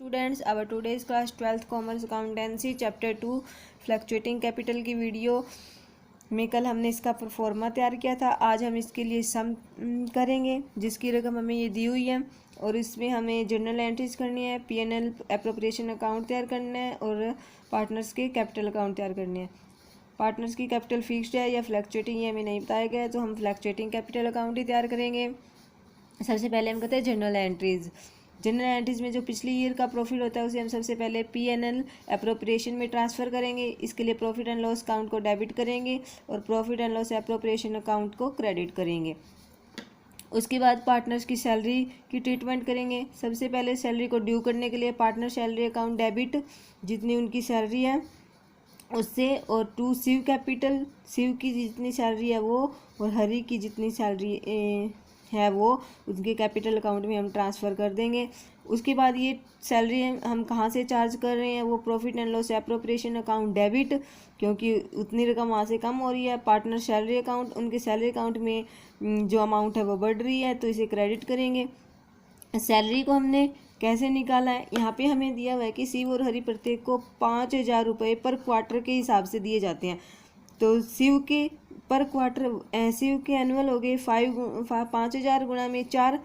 Students, our today's class 12th commerce accountancy chapter 2 fluctuating capital की video में कल हमने इसका प्रोफॉर्मा तैयार किया था। आज हम इसके लिए सम करेंगे जिसकी रकम हमें ये दी हुई है और इसमें हमें जर्नल एंट्रीज करनी है, पीएनएल एप्रोप्रिएशन अकाउंट तैयार करना है और पार्टनर्स के कैपिटल अकाउंट तैयार करने हैं। पार्टनर्स की कैपिटल फिक्स्ड है या फ्लक्चुएटिंग ये हमें नहीं बताया गया है, तो हम फ्लक्चुएटिंग कैपिटल अकाउंट ही तैयार करेंगे। सबसे पहले हम कहते हैं जनरल एंट्रीज। जनरल एंट्रीज में जो पिछली ईयर का प्रॉफिट होता है उसे हम सबसे पहले पीएनएल एप्रोप्रिएशन में ट्रांसफ़र करेंगे। इसके लिए प्रॉफिट एंड लॉस अकाउंट को डेबिट करेंगे और profit and loss appropriation account को क्रेडिट करेंगे। उसके बाद पार्टनर्स की सैलरी की ट्रीटमेंट करेंगे। सबसे पहले सैलरी को ड्यू करने के लिए पार्टनर सैलरी अकाउंट डेबिट जितनी उनकी सैलरी है उससे, और टू शिव कैपिटल, शिव की जितनी सैलरी है वो और हरी की जितनी सैलरी है वो उसके कैपिटल अकाउंट में हम ट्रांसफ़र कर देंगे। उसके बाद ये सैलरी हम कहाँ से चार्ज कर रहे हैं, वो profit and loss appropriation account debit, क्योंकि उतनी रकम वहाँ से कम हो रही है। पार्टनर सैलरी अकाउंट, उनके सैलरी अकाउंट में जो अमाउंट है वो बढ़ रही है तो इसे क्रेडिट करेंगे। सैलरी को हमने कैसे निकाला है, यहाँ पे हमें दिया हुआ है कि शिव और हरि प्रत्येक को 5,000 रुपये पर क्वार्टर के हिसाब से दिए जाते हैं। तो शिव के पर क्वार्टर, शिव के एनुअल हो गए 5,000 गुणा में 4,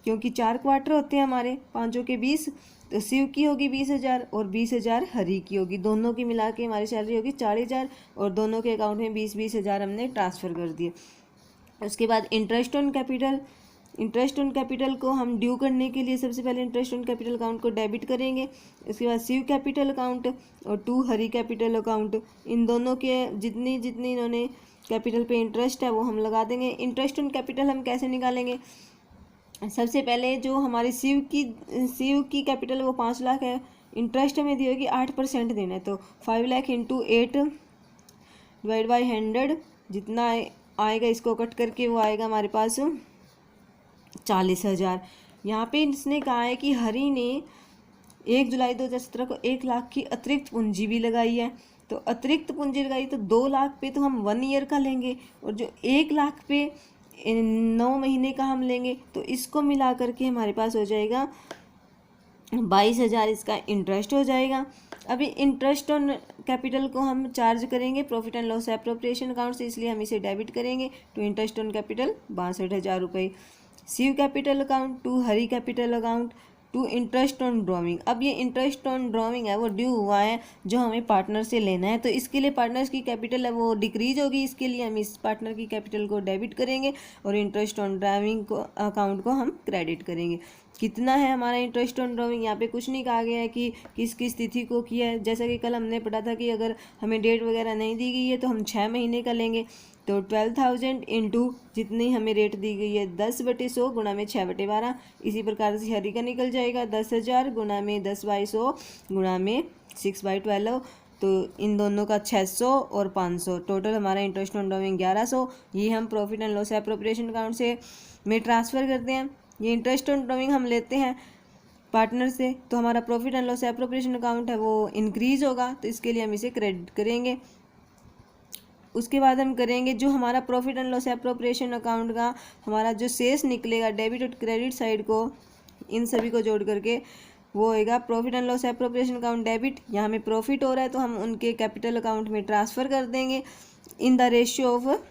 क्योंकि 4 क्वार्टर होते हैं हमारे, 5 के 20, तो शिव की होगी 20,000 और 20,000 हरी की होगी। दोनों की मिला के हमारी सैलरी होगी 40,000 और दोनों के अकाउंट में 20,000 हमने ट्रांसफ़र कर दिए। उसके बाद interest on capital, interest on capital को हम ड्यू करने के लिए सबसे पहले इंटरेस्ट ऑन कैपिटल अकाउंट को डेबिट करेंगे। उसके बाद शिव कैपिटल अकाउंट और टू हरी कैपिटल अकाउंट, इन दोनों के जितनी जितनी इन्होंने कैपिटल पे इंटरेस्ट है वो हम लगा देंगे। इंटरेस्ट ऑन कैपिटल हम कैसे निकालेंगे, सबसे पहले जो हमारी शिव की कैपिटल वो 5 लाख है, इंटरेस्ट हमें दी होगी 8% देना है, तो 5 लाख इंटू 8 डिवाइड बाई 100 जितना आएगा इसको कट करके वो आएगा हमारे पास 40,000। यहाँ पे इसने कहा है कि हरी ने 1 जुलाई 2017 को 1 लाख की अतिरिक्त पूंजी भी लगाई है, तो अतिरिक्त पूंजी लगाई तो 2 लाख पे तो हम 1 ईयर का लेंगे और जो 1 लाख पे 9 महीने का हम लेंगे, तो इसको मिला करके हमारे पास हो जाएगा 22,000 इसका इंटरेस्ट हो जाएगा। अभी इंटरेस्ट ऑन कैपिटल को हम चार्ज करेंगे profit and loss appropriation account से, इसलिए हम इसे डेबिट करेंगे। तो इंटरेस्ट ऑन कैपिटल 62,000 रुपये। Shiv capital account to Hari capital account to interest on drawing. अब ये इंटरेस्ट ऑन ड्रॉइंग है वो ड्यू हुआ है जो हमें पार्टनर से लेना है, तो इसके लिए पार्टनर्स की कैपिटल है वो डिक्रीज होगी, इसके लिए हम इस पार्टनर की कैपिटल को डेबिट करेंगे और इंटरेस्ट ऑन ड्राइविंग को अकाउंट को हम क्रेडिट करेंगे। कितना है हमारा इंटरेस्ट ऑन ड्रॉइंग, यहाँ पे कुछ नहीं कहा गया है कि किस किस तिथि को किया है। जैसा कि कल हमने पढ़ा था कि अगर हमें डेट वगैरह नहीं दी गई है तो हम 6 महीने का लेंगे, तो 12,000 इंटू जितनी हमें रेट दी गई है 10/100 गुणा में 6/12। इसी प्रकार से हरी का निकल जाएगा 10,000 गुणा में 10/100 गुणा में 6/12, तो इन दोनों का 600 और 500, टोटल हमारा इंटरेस्ट ऑन ड्रॉइंग 1100। ये हम profit and loss appropriation account से में ट्रांसफ़र करते हैं। ये इंटरेस्ट ऑन ड्रॉइंग हम लेते हैं पार्टनर से, तो हमारा profit and loss appropriation account है वो इंक्रीज़ होगा, तो इसके लिए हम इसे क्रेडिट करेंगे। उसके बाद हम करेंगे जो हमारा profit and loss appropriation account का हमारा जो शेष निकलेगा डेबिट और क्रेडिट साइड को, इन सभी को जोड़ करके वो होएगा profit and loss appropriation account debit. यहाँ हमें प्रॉफिट हो रहा है तो हम उनके कैपिटल अकाउंट में ट्रांसफ़र कर देंगे इन द रेशियो ऑफ,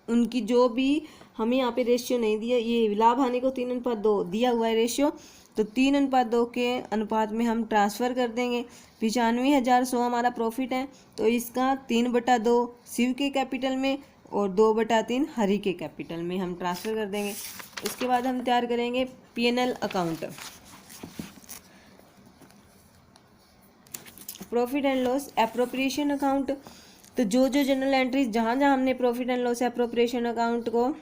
उनकी जो भी हमें यहाँ पे रेशियो नहीं दिया, ये लाभ हानि को 3:2 दिया हुआ है रेशियो, तो 3:2 के अनुपात में हम ट्रांसफ़र कर देंगे। 95,100 हमारा प्रॉफिट है, तो इसका 3/2 शिव के कैपिटल में और 2/3 हरी के कैपिटल में हम ट्रांसफ़र कर देंगे। इसके बाद हम तैयार करेंगे PNL account, profit and loss appropriation account. तो जो जो जनरल एंट्रीज जहाँ जहाँ हमने profit and loss appropriation account को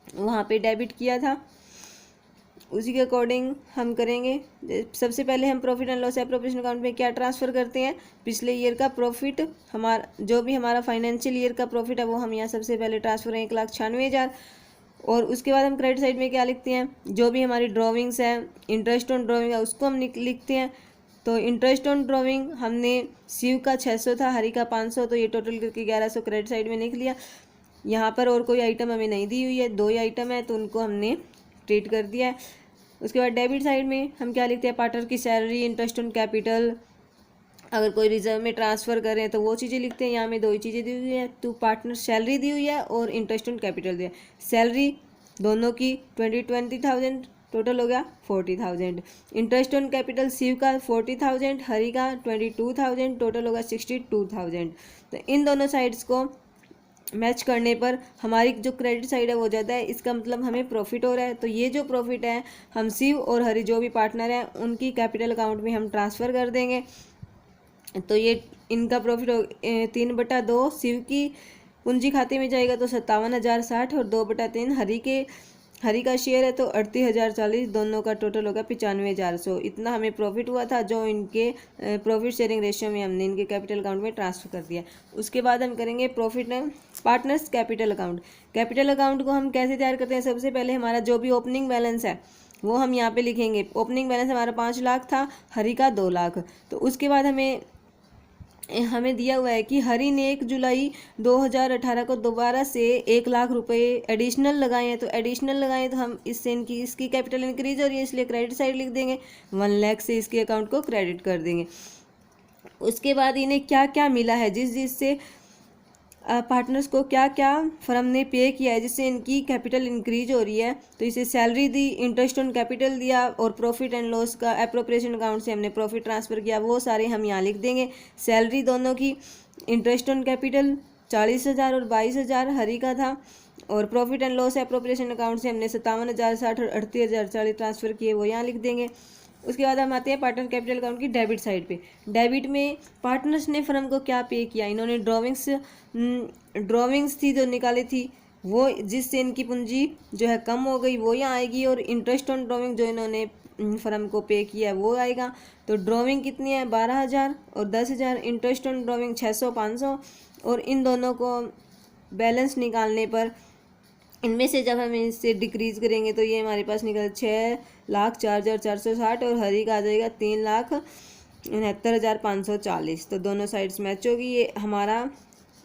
वहाँ पे डेबिट किया था उसी के अकॉर्डिंग हम करेंगे। सबसे पहले हम profit and loss appropriation account में क्या ट्रांसफ़र करते हैं, पिछले ईयर का प्रॉफिट, हमारा जो भी हमारा फाइनेंशियल ईयर का प्रॉफिट है वो हम यहाँ सबसे पहले ट्रांसफ़र है 1,96,000। और उसके बाद हम क्रेडिट साइड में क्या लिखते हैं, जो भी हमारी ड्राविंग्स है, इंटरेस्ट ऑन ड्राविंग है उसको हम लिखते हैं। तो इंटरेस्ट ऑन ड्राविंग हमने शिव का 600 था, हरी का 500, तो ये टोटल करके 1100 क्रेडिट साइड में लिख लिया। यहाँ पर और कोई आइटम हमें नहीं दी हुई है, 2 ही आइटम है तो उनको हमने ट्रीट कर दिया है। उसके बाद डेबिट साइड में हम क्या लिखते हैं, पार्टनर की सैलरी, इंटरेस्ट ऑन कैपिटल, अगर कोई रिजर्व में ट्रांसफ़र करें तो वो चीज़ें लिखते हैं। यहाँ में दो ही चीज़ें दी हुई है, तो पार्टनर सैलरी दी हुई है और इंटरेस्ट ऑन कैपिटल दिया। सैलरी दोनों की 20,000 टोटल हो गया 40,000। इंटरेस्ट ऑन कैपिटल शिव का 40,000, हरि का 22,000, टोटल होगा 62,000। तो इन दोनों साइड्स को मैच करने पर हमारी जो क्रेडिट साइड है वो ज़्यादा है, इसका मतलब हमें प्रॉफिट हो रहा है। तो ये जो प्रॉफिट है हम शिव और हरि जो भी पार्टनर हैं उनकी कैपिटल अकाउंट में हम ट्रांसफ़र कर देंगे। तो ये इनका प्रॉफिट हो 3/2 शिव की पूंजी खाते में जाएगा तो 57,060, और 2/3 हरि का शेयर है तो 38,040, दोनों का टोटल होगा 95,100। इतना हमें प्रॉफिट हुआ था जो इनके प्रॉफिट शेयरिंग रेशियो में हमने इनके कैपिटल अकाउंट में ट्रांसफ़र कर दिया। उसके बाद हम करेंगे profit partners capital account. Capital account को हम कैसे तैयार करते हैं, सबसे पहले हमारा जो भी ओपनिंग बैलेंस है वो हम यहाँ पे लिखेंगे। ओपनिंग बैलेंस हमारा 5 लाख था, हरि का 2 लाख। तो उसके बाद हमें दिया हुआ है कि हरि ने 1 जुलाई 2018 को दोबारा से 1 लाख रुपए एडिशनल लगाए हैं। तो एडिशनल लगाए तो हम इससे इसकी कैपिटल इंक्रीज हो रही है, इसलिए क्रेडिट साइड लिख देंगे। 1 लाख से इसके अकाउंट को क्रेडिट कर देंगे। उसके बाद इन्हें क्या क्या मिला है, जिससे पार्टनर्स को क्या क्या फर्म ने पे किया है जिससे इनकी कैपिटल इंक्रीज हो रही है, तो इसे salary the, interest on capital दिया, और प्रॉफिट एंड लॉस का एप्रोप्रिएशन अकाउंट से हमने प्रॉफिट ट्रांसफ़र किया, वो सारे हम यहाँ लिख देंगे। सैलरी दोनों की, इंटरेस्ट ऑन कैपिटल 40,000 और 22,000 हरि का था, और profit and loss appropriation account से हमने 57,060 और 38,040 ट्रांसफ़र किए, वो यहाँ लिख देंगे। उसके बाद हम आते हैं पार्टनर कैपिटल अकाउंट की डेबिट साइड पे। डेबिट में पार्टनर्स ने फर्म को क्या पे किया, इन्होंने ड्राविंग्स थी जो निकाली थी, वो जिससे इनकी पूंजी जो है कम हो गई, वो यहाँ आएगी, और इंटरेस्ट ऑन ड्राविंग जो इन्होंने फर्म को पे किया है वो आएगा। तो ड्राविंग कितनी है, 12,000 और 10,000, इंटरेस्ट ऑन ड्राविंग 600 500, और इन दोनों को बैलेंस निकालने पर इनमें से जब हम इससे डिक्रीज करेंगे तो ये हमारे पास निकल 6,04,460, और हरि का आ जाएगा 3,69,540। तो दोनों साइड्स मैच होगी। ये हमारा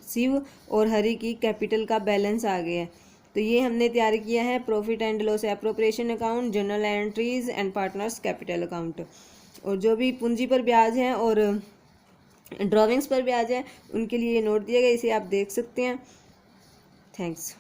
शिव और हरि की कैपिटल का बैलेंस आ गया है। तो ये हमने तैयार किया है profit and loss appropriation account, journal entries and partners capital account. और जो भी पूंजी पर ब्याज है और ड्राविंग्स पर ब्याज है उनके लिए नोट दिया गया, इसे आप देख सकते हैं। थैंक्स।